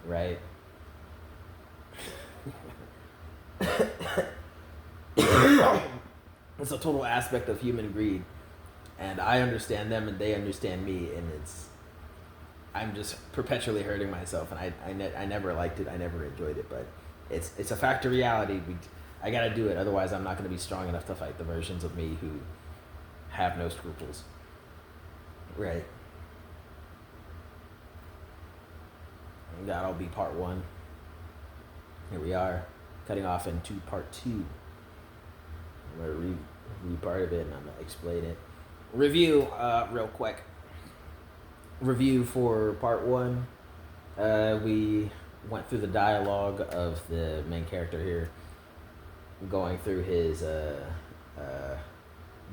right? It's a total aspect of human greed, and I understand them and they understand me, and I'm just perpetually hurting myself, and I never liked it, I never enjoyed it, but it's a fact of reality. I gotta do it, otherwise I'm not gonna be strong enough to fight the versions of me who have no scruples, right? And that'll be part one. Here we are, cutting off into part two. I'm gonna read part of it and I'm gonna explain it. Review, real quick. Review for part one. We went through the dialogue of the main character here, going through his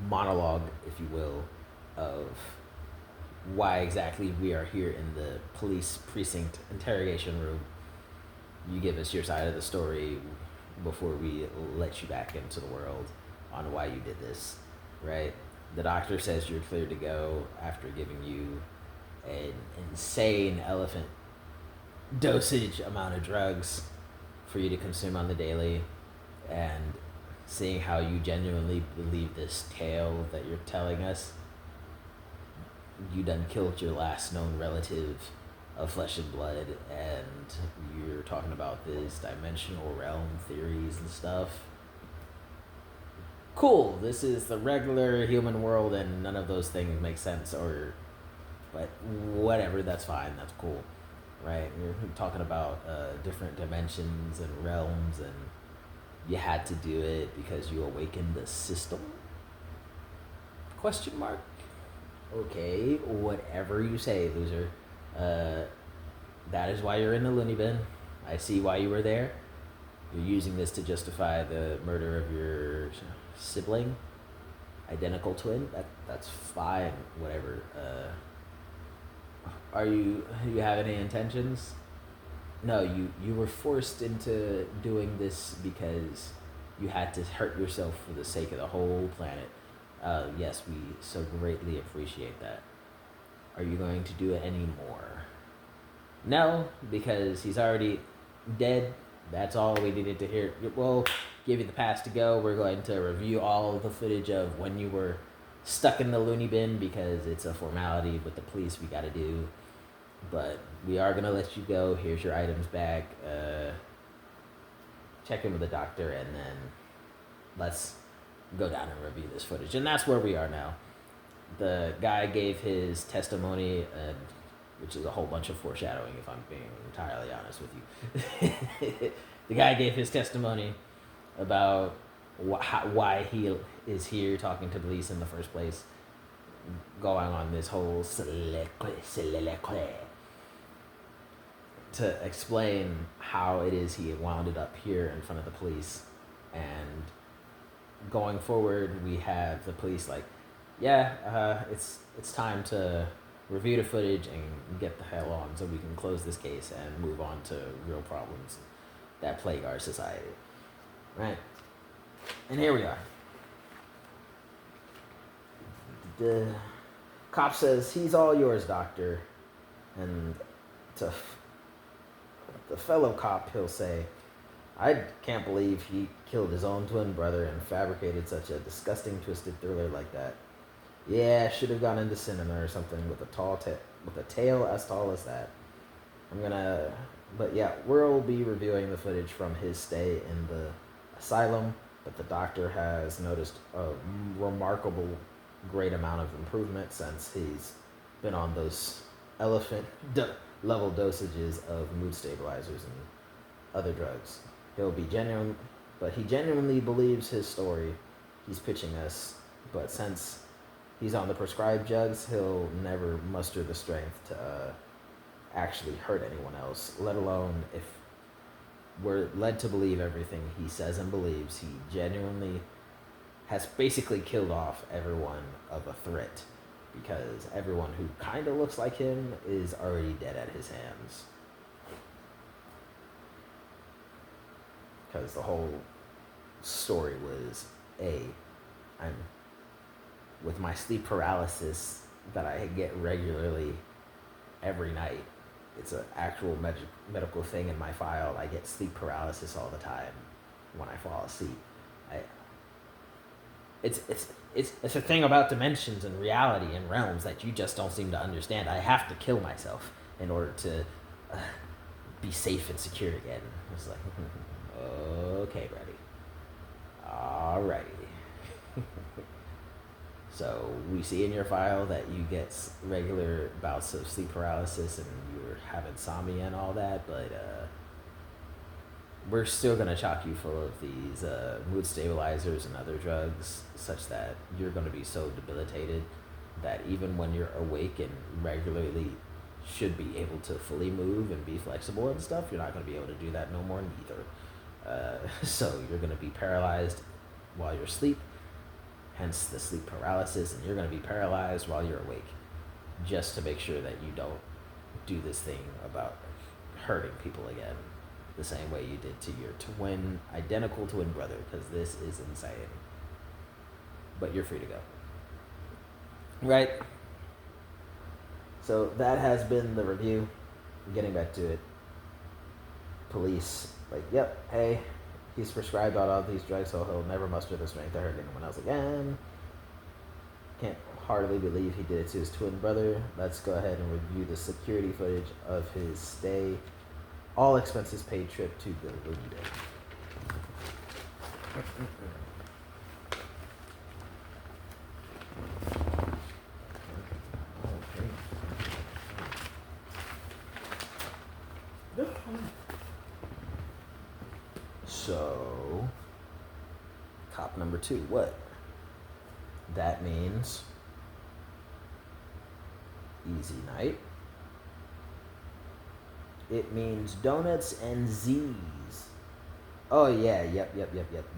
monologue, if you will, of why exactly we are here in the police precinct interrogation room. You give us your side of the story before we let you back into the world on why you did this, right? The doctor says you're clear to go after giving you an insane elephant dosage amount of drugs for you to consume on the daily, and seeing how you genuinely believe this tale that you're telling us. You done killed your last known relative of flesh and blood, and you're talking about this dimensional realm theories and stuff. Cool, this is the regular human world and none of those things make sense, but whatever, that's fine, that's cool, right? You're talking about different dimensions and realms, and you had to do it because you awakened the system? Question mark? Okay, whatever you say, loser. That is why you're in the loony bin. I see why you were there. You're using this to justify the murder of your sibling, identical twin. That's fine. Whatever. Do you have any intentions? No, you were forced into doing this because you had to hurt yourself for the sake of the whole planet. Yes, we so greatly appreciate that. Are you going to do it anymore? No, because he's already dead. That's all we needed to hear. We'll give you the pass to go. We're going to review all the footage of when you were stuck in the loony bin because it's a formality with the police we gotta do. But we are gonna let you go. Here's your items back. Check in with the doctor, and then let's go down and review this footage. And that's where we are now. The guy gave his testimony, which is a whole bunch of foreshadowing, if I'm being entirely honest with you. The guy gave his testimony about why he is here talking to police in the first place, going on this whole soliloquy to explain how it is he wound up here in front of the police. And going forward, we have the police like, it's time to review the footage and get the hell on so we can close this case and move on to real problems that plague our society, right? And here we are. The cop says, he's all yours, doctor. And to the fellow cop, he'll say, I can't believe he killed his own twin brother and fabricated such a disgusting, twisted thriller like that. Yeah, should have gone into cinema or something with a tail as tall as that. But yeah, we'll be reviewing the footage from his stay in the asylum, but the doctor has noticed a remarkable great amount of improvement since he's been on those elephant level dosages of mood stabilizers and other drugs. He genuinely believes his story he's pitching us, but since he's on the prescribed drugs, he'll never muster the strength to actually hurt anyone else, let alone if we're led to believe everything he says and believes. He genuinely has basically killed off everyone of a threat, because everyone who kind of looks like him is already dead at his hands. Because the whole story was, I'm with my sleep paralysis that I get regularly every night, it's an actual medical thing in my file. I get sleep paralysis all the time when I fall asleep. I, it's a thing about dimensions and reality and realms that you just don't seem to understand. I have to kill myself in order to be safe and secure again. It's like, okay, buddy. Alrighty. So we see in your file that you get regular bouts of sleep paralysis and you have insomnia and all that, but we're still going to chock you full of these mood stabilizers and other drugs such that you're going to be so debilitated that even when you're awake and regularly should be able to fully move and be flexible and stuff, you're not going to be able to do that no more neither. So you're going to be paralyzed while you're asleep, hence the sleep paralysis, and you're going to be paralyzed while you're awake, just to make sure that you don't do this thing about hurting people again the same way you did to your identical twin brother, because this is insane. But you're free to go. Right? So that has been the review. Getting back to it. Police, like, yep, hey, he's prescribed all these drugs, so he'll never muster the strength to hurt anyone else again. Can't hardly believe he did it to his twin brother. Let's go ahead and review the security footage of his stay. All expenses paid trip to the window. So, cop number 2, what? That means easy night. It means donuts and Z's. Oh yeah, yep.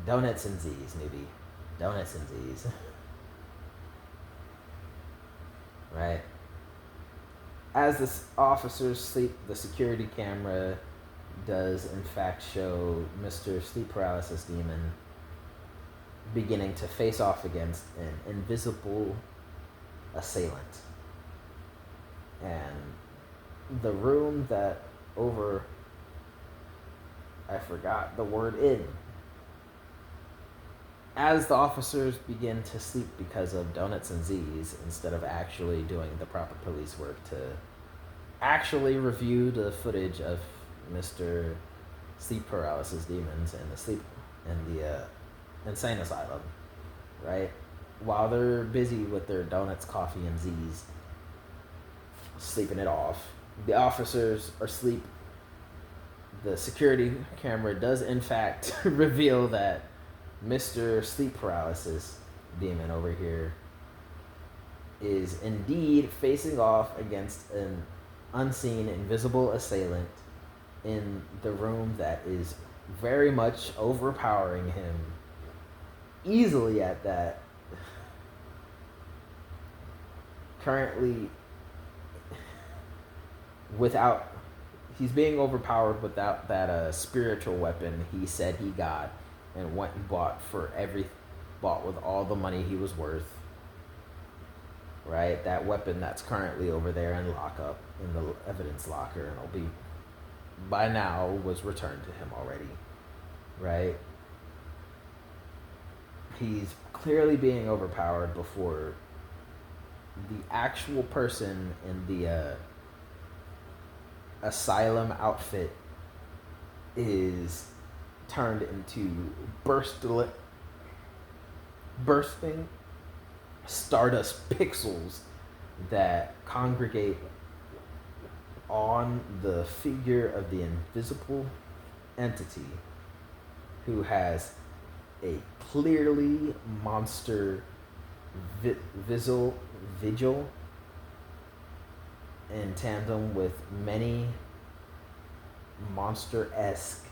Donuts and Z's, newbie. Donuts and Z's. Right. As the officers sleep, the security camera does in fact show Mr. Sleep Paralysis Demon beginning to face off against an invisible assailant. And the room that I forgot the word in. As the officers begin to sleep because of donuts and Z's, instead of actually doing the proper police work to actually review the footage of Mr. Sleep Paralysis Demons and the insane asylum, right? While they're busy with their donuts, coffee, and Z's, sleeping it off, the officers are asleep. The security camera does in fact reveal that Mr. Sleep Paralysis Demon over here is indeed facing off against an unseen, invisible assailant in the room that is very much overpowering him easily at that. Currently, he's being overpowered without that spiritual weapon he said he got and went and bought with all the money he was worth. Right? That weapon that's currently over there in lockup in the evidence locker, and will be by now was returned to him already. Right? He's clearly being overpowered before the actual person in the asylum outfit is turned into bursting stardust pixels that congregate on the figure of the invisible entity who has a clearly monster vigil in tandem with many monster-esque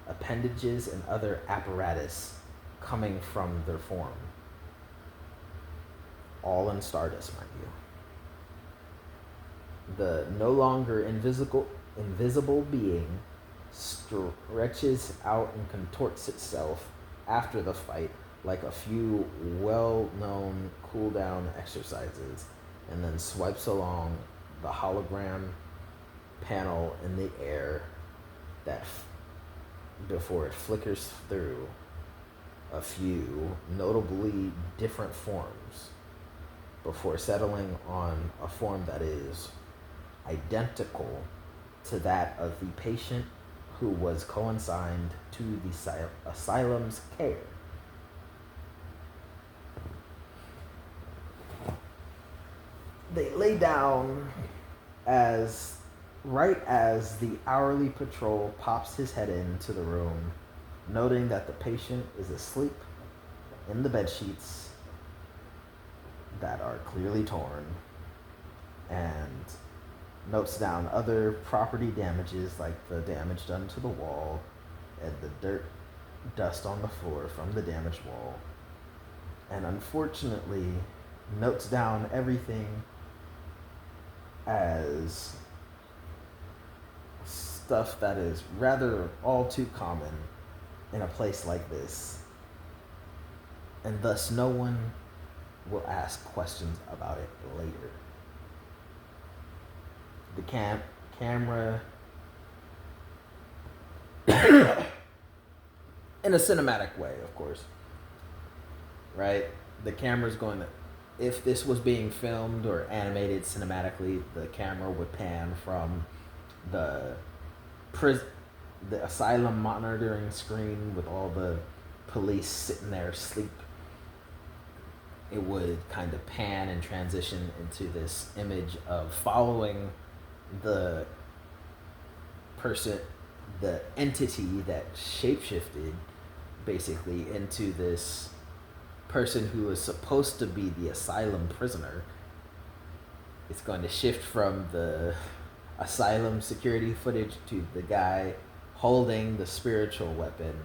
appendages and other apparatus coming from their form. All in stardust, mind you. The no longer invisible being stretches out and contorts itself after the fight like a few well-known cool-down exercises, and then swipes along the hologram panel in the air that before it flickers through a few notably different forms before settling on a form that is identical to that of the patient who was consigned to the asylum's care. They lay down right as the hourly patrol pops his head into the room, noting that the patient is asleep in the bed sheets that are clearly torn, and notes down other property damages like the damage done to the wall and the dust on the floor from the damaged wall, and unfortunately notes down everything as stuff that is rather all too common in a place like this, and thus no one will ask questions about it later. The camera in a cinematic way, of course, right? The camera's going to, if this was being filmed or animated cinematically, the camera would pan from the asylum monitoring screen with all the police sitting there asleep. It would kind of pan and transition into this image of following the person, the entity that shapeshifted basically into this person who was supposed to be the asylum prisoner. It's going to shift from the asylum security footage to the guy holding the spiritual weapon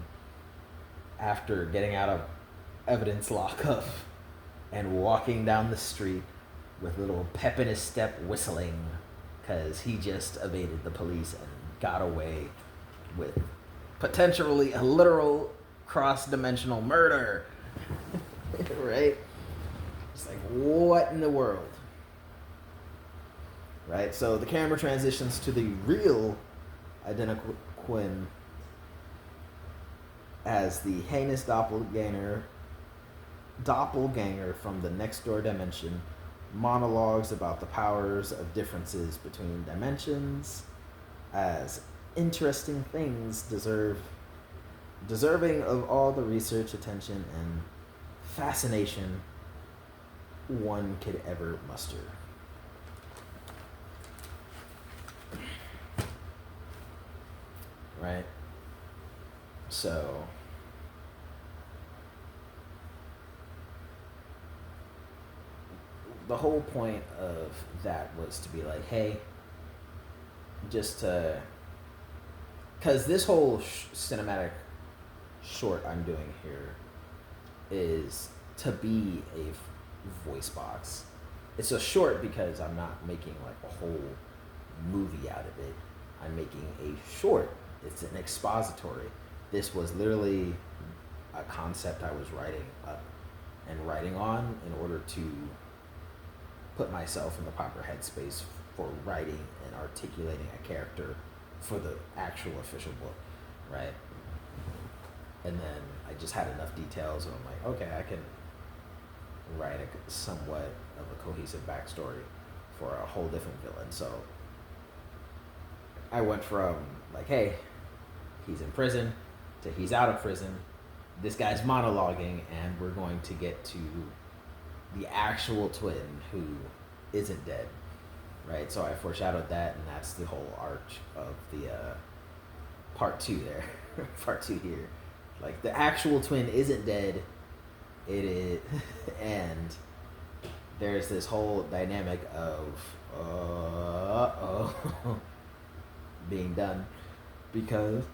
after getting out of evidence lockup and walking down the street with a little pep in his step, whistling, because he just evaded the police and got away with potentially a literal cross-dimensional murder. Right? It's like, what in the world? Right? So the camera transitions to the real identical Quinn as the heinous doppelganger from the next door dimension monologues about the powers of differences between dimensions as interesting things deserving of all the research, attention, and fascination one could ever muster. Right? So the whole point of that was to be like, hey, just to, because this whole cinematic short I'm doing here is to be a voice box. It's a short because I'm not making like a whole movie out of it. I'm making a short. It's an expository. This was literally a concept I was writing up and writing on in order to put myself in the proper headspace for writing and articulating a character for the actual official book, right? And then I just had enough details and I'm like, okay, I can write a somewhat of a cohesive backstory for a whole different villain. So I went from like, hey, he's in prison to he's out of prison. This guy's monologuing and we're going to get to the actual twin who isn't dead, right? So I foreshadowed that, and that's the whole arch of the part 2 there. Part 2 here. Like, the actual twin isn't dead. It is, and there's this whole dynamic of being done because,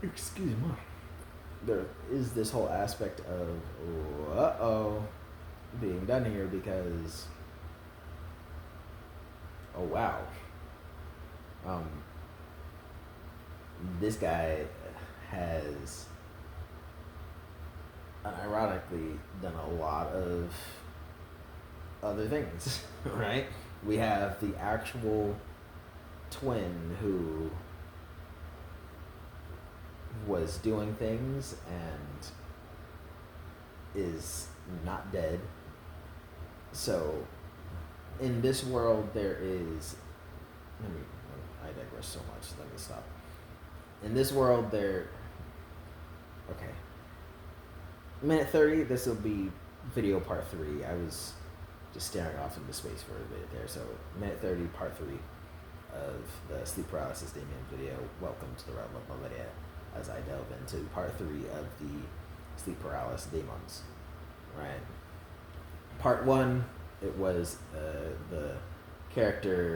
excuse me, there is this whole aspect of being done here because, oh wow, this guy has unironically done a lot of other things, right? we have the actual twin who was doing things and is not dead. So in this world there is, I digress so much, let me stop. In this world there, okay, minute 30, this will be video part 3. I was just staring off into space for a bit there. So minute 30, part 3 of the Sleep Paralysis Demon video. Welcome to the Realm of Millenia as I delve into part 3 of the Sleep Paralysis Demons. Right. Part 1, it was the character